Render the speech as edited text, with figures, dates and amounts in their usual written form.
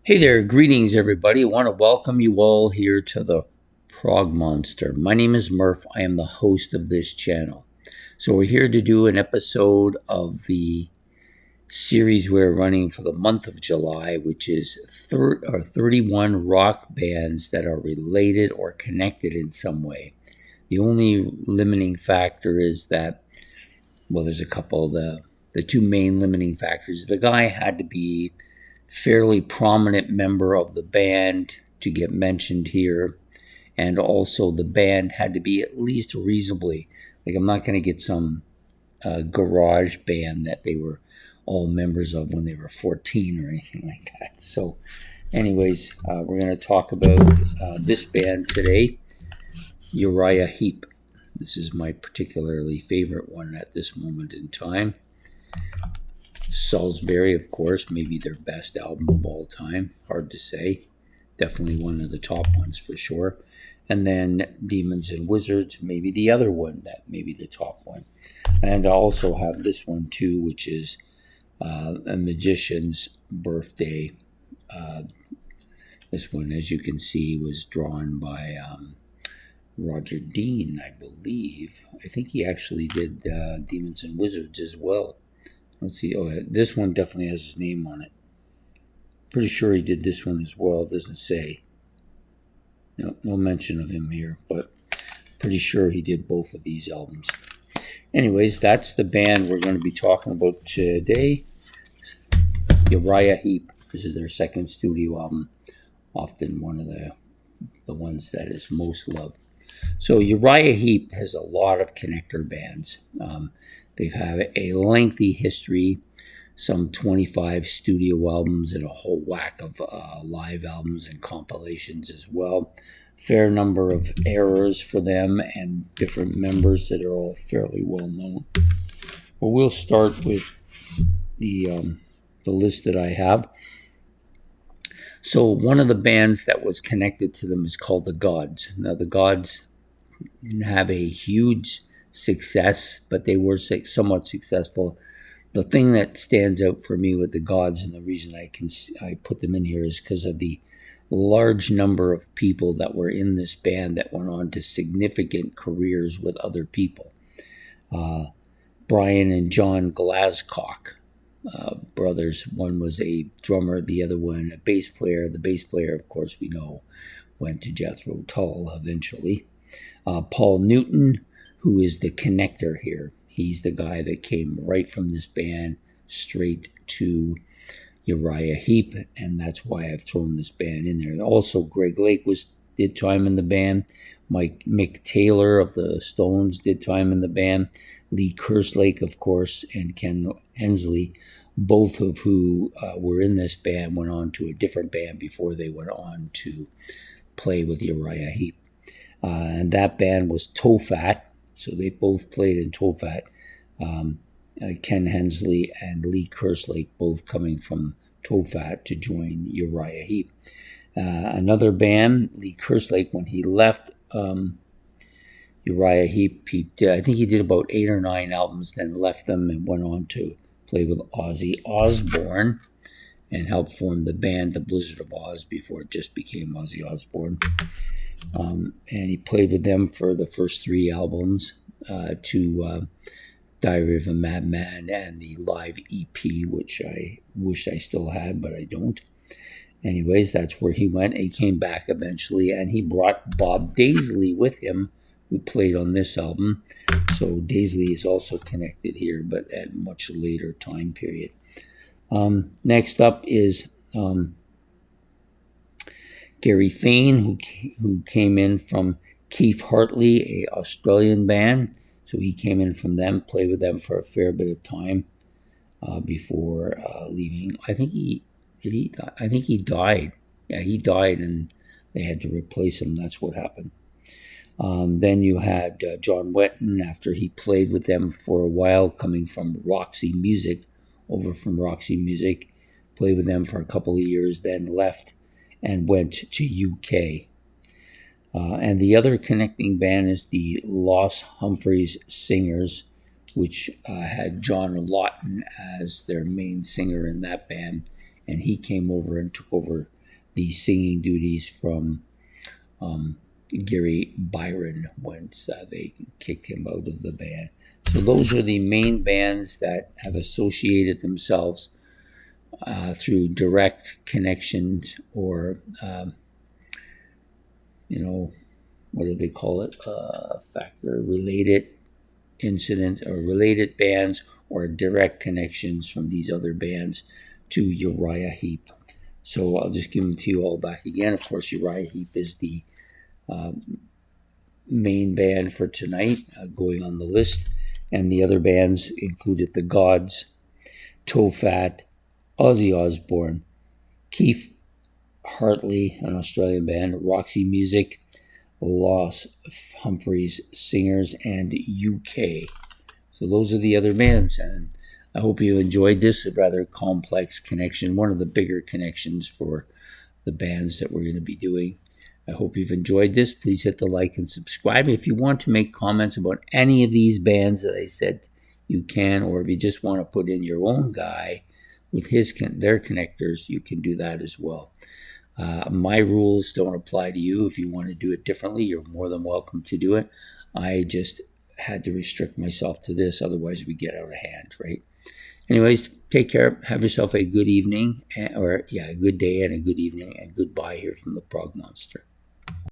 Hey there, greetings everybody. I want to welcome you all here to the Prog Monster. My name is Murph. I am the host of this channel. So we're here to do an episode of the series we're running for the month of July, which is 31 rock bands that are related or connected in some way. The only limiting factor is that, well, there's a couple. The two main limiting factors. The guy had to be fairly prominent member of the band to get mentioned here, and also the band had to be at least reasonably, like, I'm not going to get some garage band that they were all members of when they were 14 or anything like that. So anyways, we're going to talk about this band today, Uriah Heep. This is my particularly favorite one at this moment in time. Salisbury, of course, maybe their best album of all time. Hard to say. Definitely one of the top ones for sure. And then Demons and Wizards, maybe the other one, that maybe the top one. And I also have this one too, which is a magician's birthday. This one, as you can see, was drawn by Roger Dean, I believe. I think he actually did Demons and Wizards as well. Let's see. Oh, this one definitely has his name on it. Pretty sure he did this one as well. It doesn't say. No mention of him here, but pretty sure he did both of these albums. Anyways, that's the band we're going to be talking about today. Uriah Heep. This is their second studio album. Often one of the ones that is most loved. So Uriah Heep has a lot of connector bands. They've had a lengthy history, some 25 studio albums and a whole whack of live albums and compilations as well. Fair number of errors for them and different members that are all fairly well known. Well, we'll start with the list that I have. So one of the bands that was connected to them is called the Gods. Now the Gods didn't have a huge success, but they were somewhat successful. The thing that stands out for me with the Gods, and the reason I put them in here, is because of the large number of people that were in this band that went on to significant careers with other people. Brian and John Glascock, brothers. One was a drummer, the other one a bass player. The bass player, of course, we know, went to Jethro Tull eventually. Paul Newton, who is the connector here. He's the guy that came right from this band straight to Uriah Heep, and that's why I've thrown this band in there. Also, Greg Lake did time in the band. Mick Taylor of the Stones did time in the band. Lee Kerslake, of course, and Ken Hensley, both of who were in this band, went on to a different band before they went on to play with Uriah Heep. And that band was Tofat, so they both played in Tofat. Ken Hensley and Lee Kerslake both coming from Tofat to join Uriah Heep. Another band, Lee Kerslake, when he left Uriah Heep, I think he did about 8 or 9 albums, then left them and went on to play with Ozzy Osbourne and helped form the band The Blizzard of Oz before it just became Ozzy Osbourne. And he played with them for the first 3 albums, to Diary of a Madman and the live EP, which I wish I still had, but I don't. Anyways, that's where he went. He came back eventually, and he brought Bob Daisley with him, who played on this album. So Daisley is also connected here, but at a much later time period. Next up is Gary Thane, who came in from Keith Hartley, a Australian band. So he came in from them, played with them for a fair bit of time before leaving. I think he died. Yeah, he died, and they had to replace him. That's what happened. Then you had John Wetton, after he played with them for a while, coming from Roxy Music, played with them for a couple of years, then left and went to UK. And the other connecting band is the Los Humphreys Singers, which had John Lawton as their main singer in that band. And he came over and took over the singing duties from Gary Byron once they kicked him out of the band. So those are the main bands that have associated themselves through direct connections or, what do they call it? Factor related incident or related bands or direct connections from these other bands to Uriah Heep. So I'll just give them to you all back again. Of course, Uriah Heep is the main band for tonight, going on the list. And the other bands included The Gods, Tofat, Ozzy Osbourne, Keith Hartley, an Australian band, Roxy Music, Los Humphreys Singers, and UK. So those are the other bands, and I hope you enjoyed this rather complex connection, one of the bigger connections for the bands that we're going to be doing. I hope you've enjoyed this. Please hit the like and subscribe. If you want to make comments about any of these bands that I said, you can, or if you just want to put in your own guy with their connectors, you can do that as well. My rules don't apply to you. If you want to do it differently, you're more than welcome to do it. I just had to restrict myself to this, otherwise we get out of hand, right? Anyways, take care. Have yourself a good evening, a good day and a good evening, and goodbye here from the Prog Monster.